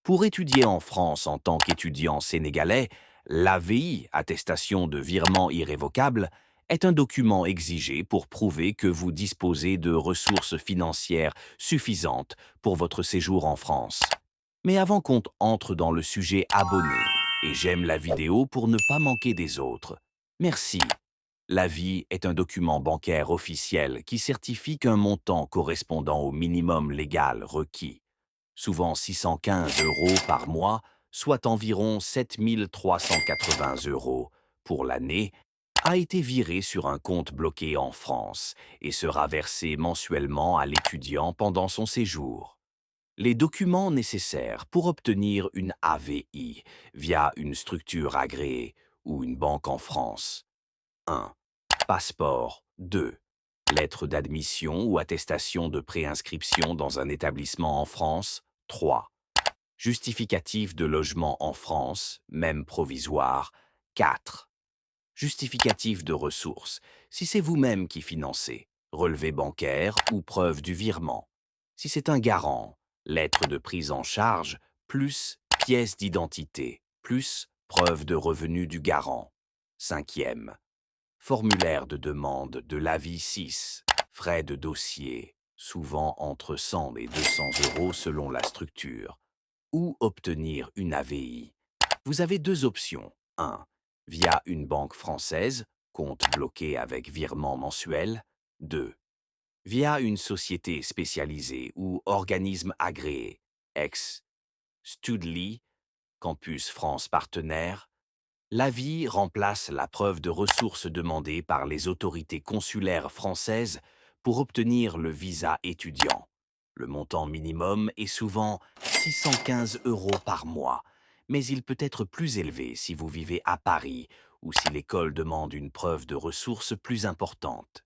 Pour étudier en France en tant qu'étudiant sénégalais, l'AVI, attestation de virement irrévocable, est un document exigé pour prouver que vous disposez de ressources financières suffisantes pour votre séjour en France. Mais avant qu'on entre dans le sujet abonné, et j'aime la vidéo pour ne pas manquer des autres. Merci. L'avis est un document bancaire officiel qui certifie qu'un montant correspondant au minimum légal requis, souvent 615 euros par mois, soit environ 7 380 euros pour l'année, a été viré sur un compte bloqué en France et sera versé mensuellement à l'étudiant pendant son séjour. Les documents nécessaires pour obtenir une AVI via une structure agréée ou une banque en France. 1. Passeport. 2. Lettre d'admission ou attestation de préinscription dans un établissement en France. 3. Justificatif de logement en France, même provisoire. 4. Justificatif de ressources, si c'est vous-même qui financez, relevé bancaire ou preuve du virement. Si c'est un garant, lettre de prise en charge, plus pièce d'identité, plus preuve de revenu du garant. Cinquième, formulaire de demande de l'avis 6, frais de dossier, souvent entre 100 et 200 euros selon la structure. Où obtenir une AVI? Vous avez deux options. 1. Via une banque française, compte bloqué avec virement mensuel. 2. Via une société spécialisée ou organisme agréé, ex Studly, Campus France partenaire. L'avis remplace la preuve de ressources demandée par les autorités consulaires françaises pour obtenir le visa étudiant. Le montant minimum est souvent 615 euros par mois, mais il peut être plus élevé si vous vivez à Paris ou si l'école demande une preuve de ressources plus importante.